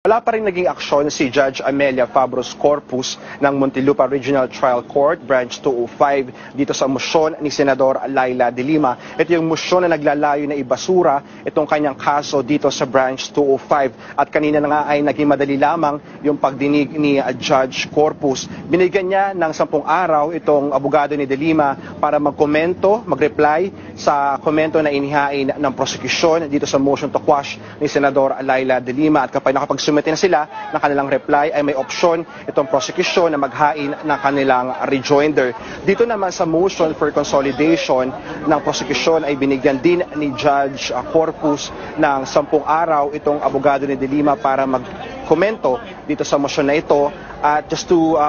Wala pa rin naging aksyon si Judge Amelia Fabros Corpus ng Muntinlupa Regional Trial Court, Branch 205, dito sa motion ni Senador Laila de Lima. Ito yung motion na naglalayo na ibasura itong kanyang kaso dito sa Branch 205. At kanina na nga ay naging madali lamang yung pagdinig ni Judge Corpus. Binigyan niya ng 10 araw itong abogado ni de Lima para magkomento, mag-reply sa komento na inihain ng prosecution dito sa motion to quash ni Senador Laila de Lima. At kapag nakapag-sumite na sila ng kanilang reply ay may option itong prosecution na maghain ng kanilang rejoinder. Dito naman sa motion for consolidation ng prosecution ay binigyan din ni Judge Corpus ng 10 araw itong abogado ni de Lima para magkomento dito sa motion na ito. At just to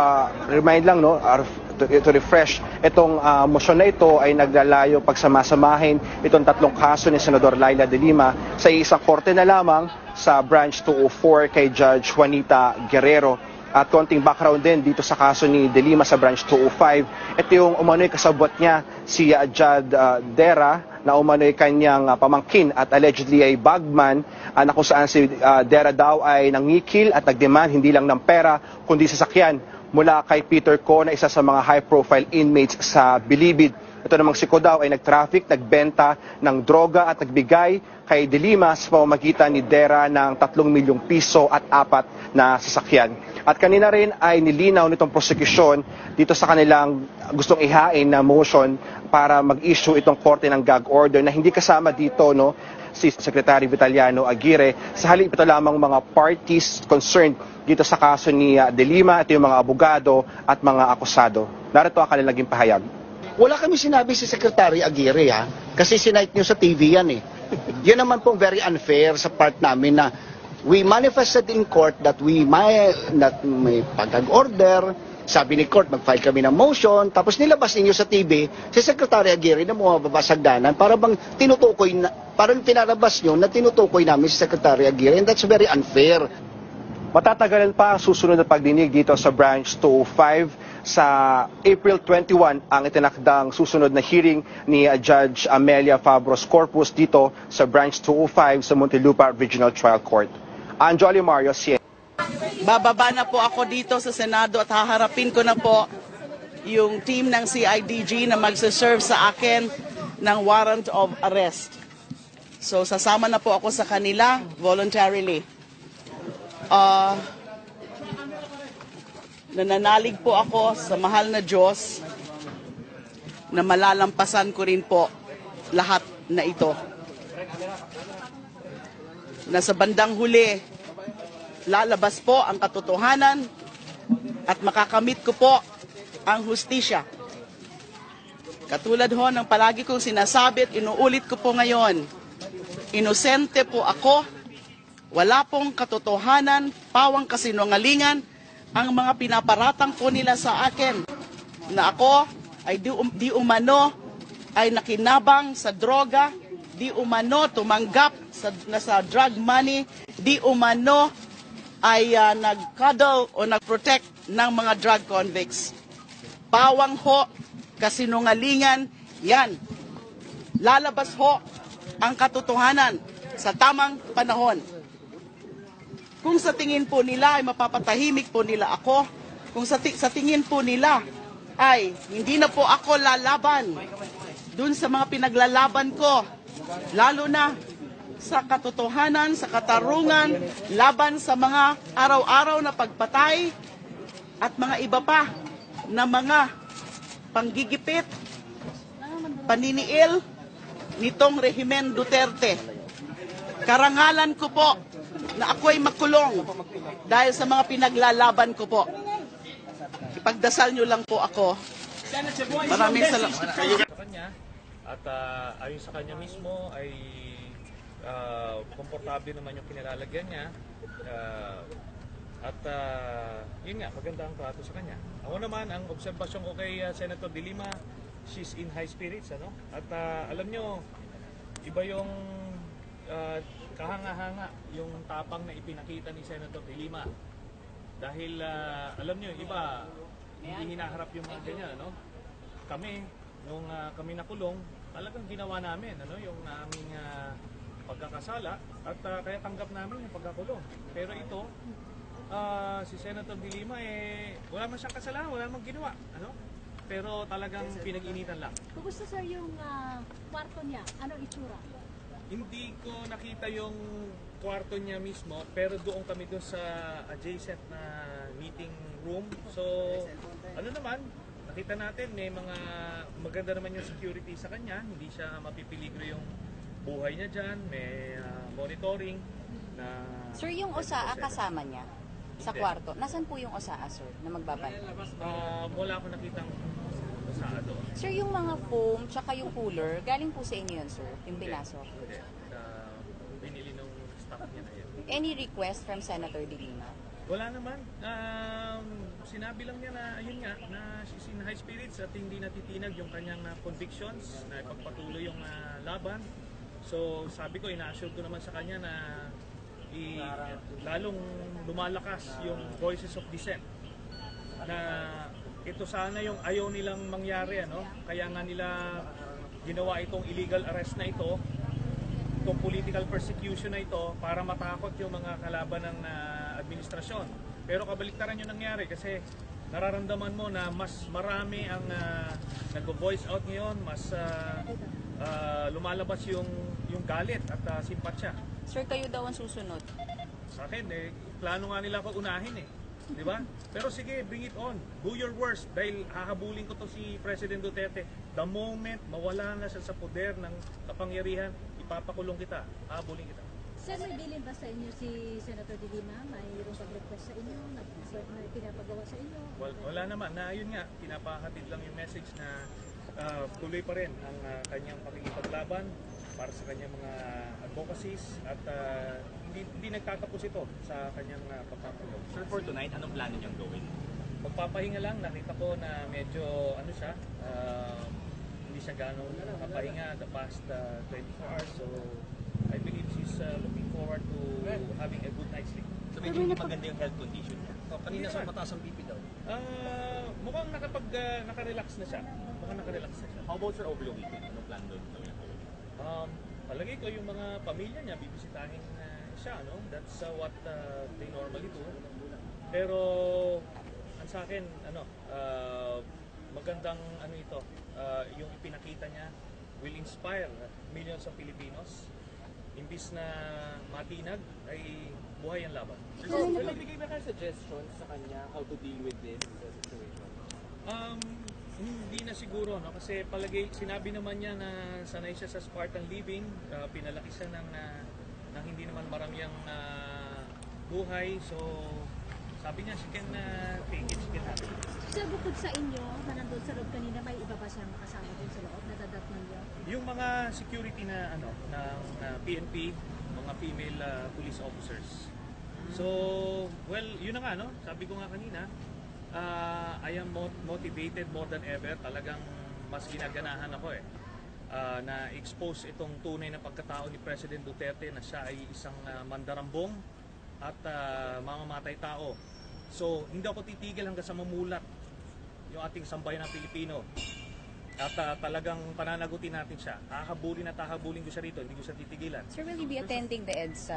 remind lang, to refresh, itong motion na ito ay naglalayo pagsamasamahin itong 3 kaso ni Senador Laila de Lima sa isang korte na lamang sa Branch 204 kay Judge Juanita Guerrero. At konting background din dito sa kaso ni de Lima sa Branch 205. Ito yung umano'y kasabwat niya si Jad Dera na umano'y kanyang pamangkin at allegedly ay bagman na kung saan si Dera daw ay nangikil at nagdemand hindi lang ng pera kundi sasakyan mula kay Peter Ko na isa sa mga high-profile inmates sa Bilibid. Ito namang si Ko daw ay nag-traffic, nagbenta ng droga at nagbigay kay de Lima sa pamamagitan ni Dera ng 3 milyong piso at 4 na sasakyan. At kanina rin ay nilinaw nitong prosecution dito sa kanilang gustong ihain na motion para mag-issue itong korte ng gag order na hindi kasama dito si Secretary Vitaliano Aguirre. Sa halip ito lamang mga parties concerned dito sa kaso ni de Lima, ito yung mga abogado at mga akusado. Narito ang kanilang naging pahayag. Wala kami sinabi si Secretary Aguirre kasi sinight nyo sa TV yan Yun naman pong very unfair sa part namin na we manifested in court that may pag-gag order. Sabi ni court, mag-file kami ng motion, tapos nilabas ninyo sa TV si Secretary Aguirre na bumabasagdanan para bang tinutukoy na, parang pinarabas nyo na tinutukoy namin si Secretary Aguirre, and that's very unfair. Matatagalan pa ang susunod na pagdinig dito sa Branch 205. Sa April 21 ang itinakdang susunod na hearing ni Judge Amelia Fabros Corpus dito sa Branch 205 sa Muntinlupa Regional Trial Court. Anjoli Mario, CNN. Bababa na po ako dito sa Senado at haharapin ko na po yung team ng CIDG na magsaserve sa akin ng warrant of arrest. So sasama na po ako sa kanila voluntarily. Nananalig po ako sa mahal na Diyos na malalampasan ko rin po lahat na ito. Na sa bandang huli, lalabas po ang katotohanan at makakamit ko po ang hustisya. Katulad ho ng palagi kong sinasabi at inuulit ko po ngayon, inosente po ako, wala pong katotohanan, pawang kasinungalingan, ang mga pinaparatang po nila sa akin na ako ay di umano ay nakinabang sa droga, di umano tumanggap sa drug money, di umano ay nag-cuddle o nag-protect ng mga drug convicts. Pawang ho, kasinungalingan, yan. Lalabas ho ang katotohanan sa tamang panahon. Kung sa tingin po nila ay mapapatahimik po nila ako, kung sa tingin po nila ay hindi na po ako lalaban dun sa mga pinaglalaban ko, lalo na sa katotohanan, sa katarungan, laban sa mga araw-araw na pagpatay at mga iba pa na mga panggigipit, paniniil nitong rehimen Duterte. Karangalan ko po na ako'y makulong dahil sa mga pinaglalaban ko po. Ipagdasal nyo lang po ako. Maraming salamat. At ayon sa kanya mismo ay komportable naman yung kinilalagyan niya. Yun nga, maganda ang trato sa kanya. Ako naman, ang obserbasyon ko kay Senator de Lima, she's in high spirits. At alam nyo, iba yung kahanga-hanga yung tapang na ipinakita ni Senator de Lima. Dahil alam nyo, iba, hindi hinaharap yung mga ganyan. Kami, nung kami nakulong, talagang ginawa namin yung aming pagkakasala at kaya tanggap namin yung pagkakulong. Pero ito, si Senator De Lima, wala man siyang kasalanan, wala man ginawa. Ano? Pero talagang pinag-initan lang. Kumusta sir yung kwarto niya? Anong itsura? Hindi ko nakita yung kwarto niya mismo, pero doon kami doon sa adjacent na meeting room. So, ano naman, nakita natin may mga maganda naman yung security sa kanya. Hindi siya mapipiligro yung buhay niya dyan. May monitoring na... Sir, yung OSAA kasama niya sa Hindi. kwarto. Nasaan po yung OSAA, sir, na magbabantay? Wala akong nakitang sa doon. Sir, yung mga foam tsaka yung cooler, galing po sa inyo yun, sir? Yung binasok? Hindi. Binili nung staff niya na yun. Any request from Senator De Lima? Wala naman. Sinabi lang niya na, ayun nga, na she's in high spirits at hindi natitinag yung kanyang convictions na ipagpatuloy yung laban. So sabi ko, ina-assure ko naman sa kanya na lalong lumalakas yung voices of dissent. Na ito sana yung ayaw nilang mangyari, ano? Kaya nga nila ginawa itong illegal arrest na ito, itong political persecution na ito para matakot yung mga kalaban ng administrasyon. Pero kabaliktaran yung nangyari kasi nararamdaman mo na mas marami ang nag-voice out ngayon, mas lumalabas yung galit at simpatsya. Sir, kayo daw ang susunod. Sa akin, plano nga nila ako unahin eh. Di ba? Pero sige, bring it on. Do your worst dahil hahabulin ko to si President Duterte. The moment mawala na siya sa poder ng kapangyarihan, ipapakulong kita, hahabulin kita. Sir, may bilin ba sa inyo si Senator De Lima? Mayroong pag-request sa inyo? May pinapagawa sa inyo? Wala naman. Na yun nga, pinapahatid lang yung message na tuloy pa rin ang kanyang pakikipaglaban para sa kanyang mga advocacies at hindi nagtatapos ito sa kanyang pagpapakulong. Sir, for tonight, anong plano niyang gawin? Magpapahinga lang. Nakita ko na medyo ano siya, hindi siya ganong nakapahinga the past 24 hours. So I believe she's looking forward to having a good night's sleep. So medyo hindi maganda yung health condition niya. Kanina sa mataas ang BP daw. Mukhang nakarelax na siya. Mukhang nakarelax na siya. How about sir over the weekend? Anong plan doon gawin? Palagay ko yung mga pamilya niya bibisitahin siya, no? That's what they normally do. Pero ang sa akin, magandang ito, yung ipinakita niya will inspire millions of Filipinos. Imbis na matinag ay buhay ang laban. So, nagbigay ba kayo suggestions sa kanya how to deal with this situation? Hindi na siguro, no? Kasi sinabi naman niya na sanay siya sa Spartan living, pinalaki siya ng hindi naman maraming buhay. So, sabi niya, she can take it, she can have it. Sir, bukod sa inyo, na nandun sa loob kanina, may iba ba siyang makasama dun sa loob? Nadadatnan niyo? Yung mga security na PNP, mga female police officers. So, well, yun na nga, no? Sabi ko nga kanina, I am motivated more than ever. Talagang mas ginaganahan ako na expose itong tunay na pagkatao ni President Duterte na siya ay isang mandarambong at mamamatay tao. So, hindi ako titigil hanggang sa mamulat yung ating sambayan ng Pilipino. At talagang pananagutin natin siya. Hahabulin at hahabulin ko siya rito. Hindi ko siya titigilan. Sir, will you be attending the EDS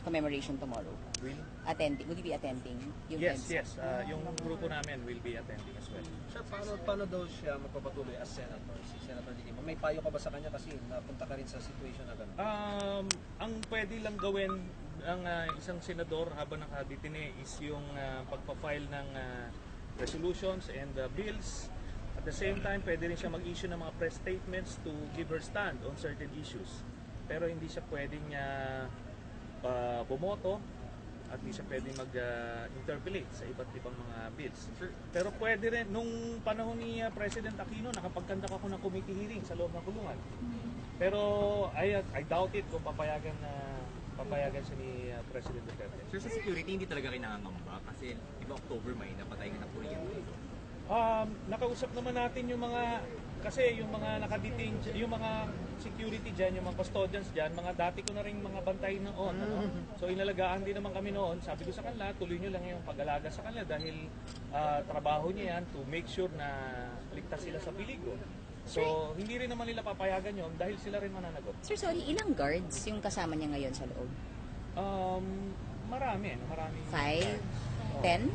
commemoration tomorrow? Will? Will you be attending yung Yes, EDSA? yes. Yung grupo namin will be attending as well. Sir, paano daw siya magpapatuloy as senator, si Senator De Lima? May payo ka ba sa kanya kasi napunta ka rin sa situation na gano'n? Ang pwede lang gawin ang isang senador habang nakadetine is yung pagpa-file ng resolutions and bills. At the same time, pwede rin siya mag-issue ng mga press statements to give her stand on certain issues. Pero hindi siya pwedeng bumoto at hindi siya pwedeng mag-interpolate sa iba't ibang mga bills. Pero pwede rin, nung panahon ni President Aquino, nakapagkandak ako ng committee hearing sa loob ng kulungan. Pero I doubt it kung papayagan siya ni President Duterte. Sir, sa security, hindi talaga kayo nangangamba kasi iba October may napatay nga ng kuryente dito. Nakausap naman natin yung mga nakadetain, yung mga security dyan, yung mga custodians dyan, mga dati ko na rin mga bantay noon. Ano? So inalagaan din naman kami noon. Sabi ko sa kanila, tuloy nyo lang yung pag-alaga sa kanila dahil trabaho niya yan to make sure na ligtas sila sa peligro. So, hindi rin naman nila papayagan yon dahil sila rin mananagot. Sir, sorry, ilang guards yung kasama niya ngayon sa loob? Marami. 5? 10?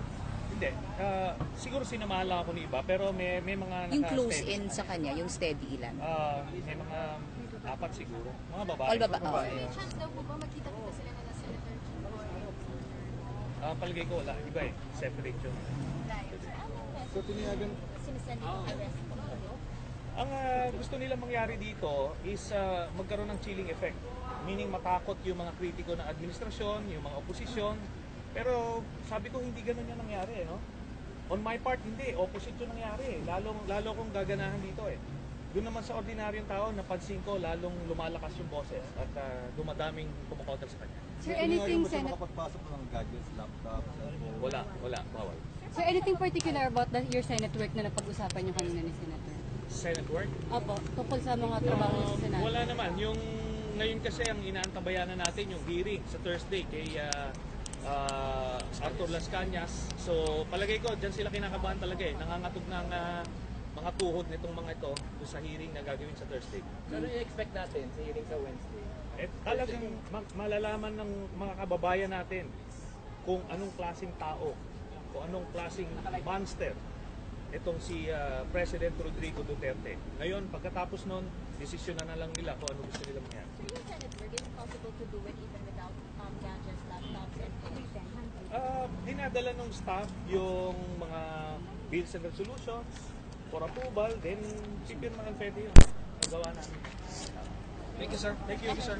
Hindi. Siguro sinamahan lang ako ni iba, pero may mga Yung close naka-steady. in sa kanya, yung steady ilan? May mga 4 siguro. Mga babae. All babae. Oh. Chance daw po ba magkita-kita sila na Senator Palagay ko wala. Iba eh. Separate yun. So, tiniyagan sinisend yung arrest po kayo? Ang gusto nila mangyari dito is magkaroon ng chilling effect. Meaning matakot yung mga kritiko ng administrasyon, yung mga oposisyon. Pero sabi ko hindi ganun yung nangyari, no? On my part, hindi. Opposite yung nangyari. Lalo kong gaganahan dito eh. Doon naman sa ordinaryong tao, napansin ko lalong lumalakas yung boses at dumadaming kumukontra sa kanya. Sir, anything, Senator? Makapagpasok ng gadgets, laptop, cellphone? Wala. Bawal. Sir, anything particular about your Senate work na napag-usapan niyo kanina ni Senator? Senate work? Opo, tungkol sa mga trabaho niyo sa Senado. Wala naman. Ngayon kasi ang inaantabayanan natin yung hearing sa Thursday kay Arthur Las Cañas. So palagay ko, dyan sila kinakabahan talaga eh. Nangangatog ng mga tuhod nitong mga ito sa hearing na gagawin sa Thursday. So, ano i-expect natin sa hearing sa Wednesday? Talagang malalaman ng mga kababayan natin kung anong klaseng tao, kung anong klaseng monster itong si President Rodrigo Duterte. Ngayon, pagkatapos nun, desisyon na lang nila kung ano gusto nila mangyari. Sir, yung Senate work, is it possible to do it even without gadgets, laptops, and anything? Dinadala ng staff yung mga bills and resolutions for approval, then pipirmahan pwede yun. Ang gawa namin. Thank you, sir. Thank you, sir.